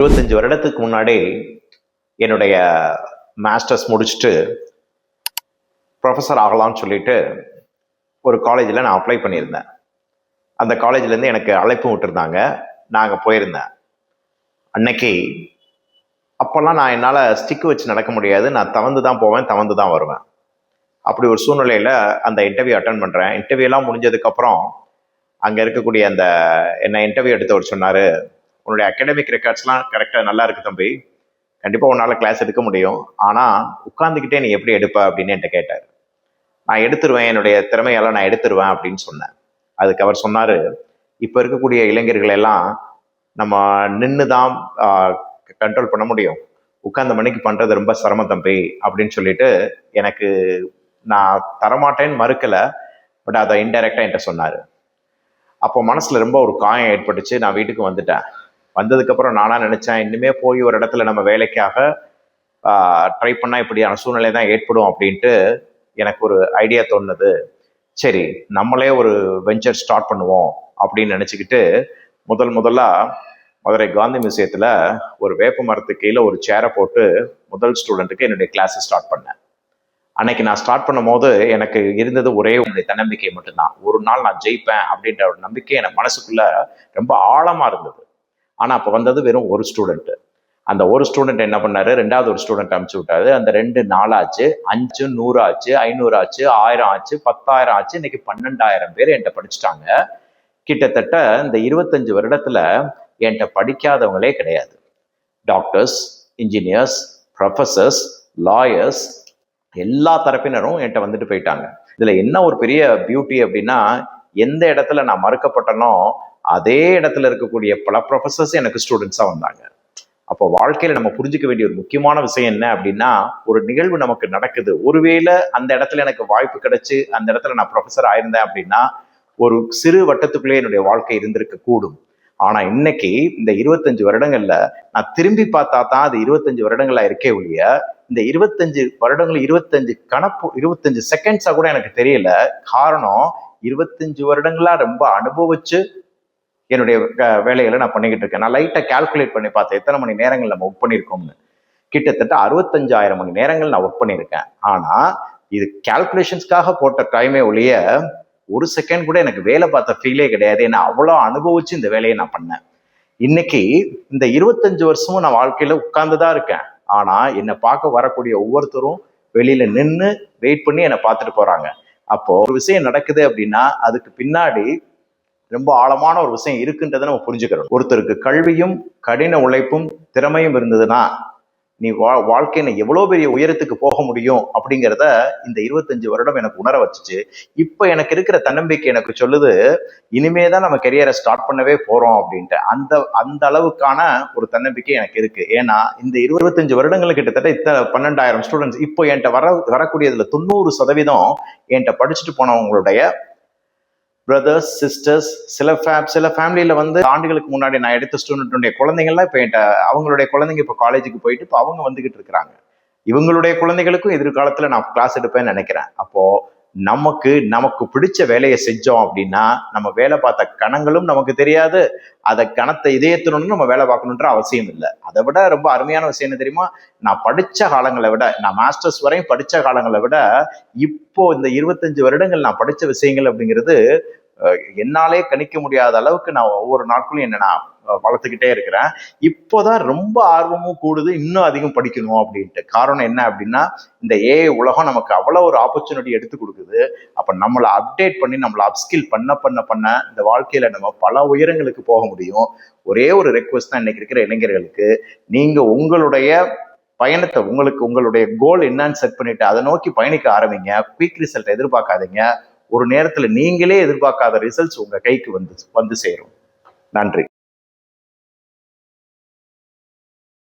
25 வருடத்துக்கு முன்னாடி என்னுடைய மாஸ்டர்ஸ் முடிச்சுட்டு ப்ரொஃபஸர் ஆகலாம்னு சொல்லிட்டு ஒரு காலேஜில் நான் அப்ளை பண்ணியிருந்தேன். அந்த காலேஜ்லேருந்து எனக்கு அழைப்பு விட்டுருந்தாங்க. நான் அங்கே போயிருந்தேன். அன்னைக்கு அப்போல்லாம் நான் என்னால் ஸ்டிக்கு வச்சு நடக்க முடியாது. நான் தவந்து தான் போவேன், தவந்து தான் வருவேன். அப்படி ஒரு சூழ்நிலையில் அந்த இன்டர்வியூ அட்டன் பண்ணுறேன். இன்டர்வியூலாம் முடிஞ்சதுக்கப்புறம் அங்கே இருக்கக்கூடிய அந்த என்னை இன்டர்வியூ எடுத்தவர் சொன்னார், உன்னுடைய அகாடமிக் ரெக்கார்ட்ஸ்லாம் கரெக்டாக நல்லா இருக்குது தம்பி, கண்டிப்பாக உன்னால் கிளாஸ் எடுக்க முடியும், ஆனால் உட்காந்துக்கிட்டே நீ எப்படி எடுப்ப அப்படின்னு என்கிட்ட கேட்டார். நான் எடுத்துருவேன், என்னுடைய திறமையெல்லாம் நான் எடுத்துருவேன் அப்படின்னு சொன்னேன். அதுக்கு அவர் சொன்னார், இப்போ இருக்கக்கூடிய இளைஞர்கள் எல்லாம் நம்ம நின்று தான் கண்ட்ரோல் பண்ண முடியும், உட்கார்ந்த மணிக்கு பண்ணுறது ரொம்ப சிரமம் தம்பி அப்படின்னு சொல்லிட்டு எனக்கு நான் தரமாட்டேன்னு மறுக்கலை, பட் அதை இன்டைரக்டாக என்கிட்ட சொன்னார். அப்போ மனசில் ரொம்ப ஒரு காயம் ஏற்பட்டுச்சு. நான் வீட்டுக்கு வந்துட்டேன். வந்ததுக்கப்புறம் நானாக நினச்சேன், இன்னுமே போய் ஒரு இடத்துல நம்ம வேலைக்காக ட்ரை பண்ணால் இப்படியான சூழ்நிலை தான் ஏற்படும் அப்படின்ட்டு எனக்கு ஒரு ஐடியா தோணுது. சரி, நம்மளே ஒரு வெஞ்சர் ஸ்டார்ட் பண்ணுவோம் அப்படின்னு நினச்சிக்கிட்டு முதல்ல மதுரை காந்தி மியூசியத்தில் ஒரு வேப்ப மரத்துக்கு கீழே ஒரு சேரை போட்டு முதல் ஸ்டூடெண்ட்டுக்கு என்னுடைய கிளாஸை ஸ்டார்ட் பண்ணேன். அன்னைக்கு நான் ஸ்டார்ட் பண்ணும் போது எனக்கு இருந்தது ஒரே ஒரு தன்னம்பிக்கை மட்டும்தான். ஒரு நாள் நான் ஜெயிப்பேன் அப்படின்ற ஒரு நம்பிக்கை எனக்கு மனசுக்குள்ள ரொம்ப ஆழமா இருந்தது. ஆனா அப்போ வந்தது வெறும் ஒரு ஸ்டூடெண்ட். அந்த ஒரு ஸ்டூடெண்ட் என்ன பண்ணாரு, ரெண்டாவது ஒரு ஸ்டூடெண்ட் அனுப்பிச்சு விட்டாரு. அந்த 2 4 ஆச்சு, 5 100 ஆச்சு, 500 ஆச்சு, 1000 ஆச்சு, 10,000 ஆச்சு. இன்னைக்கு 12,000 பேர் என்கிட்ட படிச்சுட்டாங்க. கிட்டத்தட்ட இந்த 25 வருடத்துல என்கிட்ட படிக்காதவங்களே கிடையாது. டாக்டர்ஸ், இன்ஜினியர்ஸ், ப்ரொஃபசர்ஸ், லாயர்ஸ், எல்லா தரப்பினரும் என்கிட்ட வந்துட்டு போயிட்டாங்க. இதுல என்ன ஒரு பெரிய பியூட்டி அப்படின்னா, எந்த இடத்துல நான் மறுக்கப்பட்டனோ அதே இடத்துல இருக்கக்கூடிய பல ப்ரொஃபசர்ஸ் எனக்கு ஸ்டூடெண்ட்ஸா வந்தாங்க. அப்போ வாழ்க்கையில நம்ம புரிஞ்சுக்க வேண்டிய ஒரு முக்கியமான விஷயம் என்ன அப்படின்னா, ஒரு நிகழ்வு நமக்கு நடக்குது, ஒருவேளை அந்த இடத்துல எனக்கு வாய்ப்பு கிடைச்சு அந்த இடத்துல நான் ப்ரொஃபஸர் ஆயிருந்தேன் அப்படின்னா ஒரு சிறு வட்டத்துக்குள்ளே என்னுடைய வாழ்க்கை இருந்திருக்க கூடும். ஆனா இன்னைக்கு இந்த 25 வருடங்கள்ல நான் திரும்பி பார்த்தா தான் அது 25 வருடங்களா இருக்கே ஒழிய, இந்த 25 வருடங்கள் 25 செகண்ட்ஸா கூட எனக்கு தெரியல. காரணம், 25 வருடங்களா ரொம்ப அனுபவிச்சு என்னுடைய வேலைகளை நான் பண்ணிக்கிட்டு இருக்கேன். நான் லைட்டா கால்குலேட் பண்ணி பார்த்தேன், எத்தனை மணி நேரங்கள் நம்ம ஒர்க் பண்ணியிருக்கோம்னு. கிட்டத்தட்ட 65,000 மணி நேரங்கள் நான் ஒர்க் பண்ணியிருக்கேன். ஆனா இது கால்குலேஷன்ஸ்க்காக போட்ட டைமே ஒழிய ஒரு செகண்ட் கூட எனக்கு வேலை பார்த்த ஃபீலே கிடையாது. ஏன்னா அவ்வளோ அனுபவிச்சு இந்த வேலையை நான் பண்ணேன். இன்னைக்கு இந்த 25 வருஷமும் நான் வாழ்க்கையில உட்கார்ந்துதான் இருக்கேன். ஆனா என்னை பார்க்க வரக்கூடிய ஒவ்வொருத்தரும் வெளியில நின்று வெயிட் பண்ணி என்னை பார்த்துட்டு போறாங்க. அப்போ ஒரு விஷயம் நடக்குது அப்படின்னா அதுக்கு பின்னாடி ரொம்ப ஆழமான ஒரு விஷயம் இருக்குன்றதை நம்ம புரிஞ்சுக்கிறோம். ஒருத்தருக்கு கல்வியும் கடின உழைப்பும் திறமையும் இருந்ததுன்னா நீ வாழ்க்கையில எவ்வளோ பெரிய உயரத்துக்கு போக முடியும் அப்படிங்கிறத இந்த 25 வருடம் எனக்கு உணர வச்சுச்சு. இப்ப எனக்கு இருக்கிற தன்னம்பிக்கை எனக்கு சொல்லுது, இனிமேதான் நம்ம கெரியரை ஸ்டார்ட் பண்ணவே போறோம் அப்படின்ட்டு. அந்த அளவுக்கான ஒரு தன்னம்பிக்கை எனக்கு இருக்கு. ஏன்னா இந்த 25 வருடங்கள் கிட்டத்தட்ட 12,000 ஸ்டூடெண்ட்ஸ் இப்போ என்கிட்ட வரக்கூடியதுல 90% என்கிட்ட படிச்சுட்டு போனவங்களுடைய பிரதர்ஸ், சிஸ்டர்ஸ், சில ஃபேமிலியில வந்து ஆண்டுகளுக்கு முன்னாடி நான் எடுத்த ஸ்டூடெண்ட்டுடைய குழந்தைங்கள்லாம் இப்போ என்கிட்ட அவங்களுடைய குழந்தைங்க இப்போ காலேஜுக்கு போயிட்டு இப்போ அவங்க வந்துகிட்டு இருக்கிறாங்க. இவங்களுடைய குழந்தைகளுக்கும் எதிர்காலத்துல நான் கிளாஸ் எடுப்பேன்னு நினைக்கிறேன். அப்போ நமக்கு பிடிச்ச வேலையை செஞ்சோம் அப்படின்னா நம்ம வேலை பார்த்த கணங்களும் நமக்கு தெரியாது. அதை கணத்தை இதயத்தினும் நம்ம வேலை பார்க்கணுன்ற அவசியம் இல்லை. அதை விட ரொம்ப அருமையான விஷயம் என்ன தெரியுமா, நான் படிச்ச காலங்களை விட, நான் மாஸ்டர்ஸ் வரையும் படிச்ச காலங்களை விட இப்போ இந்த 25 வருடங்கள் நான் படிச்ச விஷயங்கள் அப்படிங்கிறது என்னாலே கணிக்க முடியாத அளவுக்கு நான் ஒவ்வொரு நாட்களும் என்ன நான் வளர்த்துக்கிட்டே இருக்கிறேன். இப்போதான் ரொம்ப ஆர்வமும் கூடுது, இன்னும் அதிகம் படிக்கணும் அப்படின்ட்டு. காரணம் என்ன அப்படின்னா, இந்த ஏஐ உலகம் நமக்கு அவ்வளவு ஒரு ஆப்பர்ச்சுனிட்டி எடுத்து கொடுக்குது. அப்ப நம்மளை அப்டேட் பண்ணி நம்மளை அப்ஸ்கில் பண்ண இந்த வாழ்க்கையில நம்ம பல உயரங்களுக்கு போக முடியும். ஒரே ஒரு ரெக்வஸ்ட் தான் இன்னைக்கு இருக்கிற இளைஞர்களுக்கு, நீங்க உங்களுடைய பயணத்தை உங்களுடைய கோல் என்னன்னு செட் பண்ணிட்டு அதை நோக்கி பயணிக்க ஆரம்பிங்க. குயிக் ரிசல்ட் எதிர்பார்க்காதீங்க. ஒரு நேரத்துல நீங்களே எதிர்பார்க்காத ரிசல்ட்ஸ் உங்க கைக்கு வந்து சேரும். நன்றி.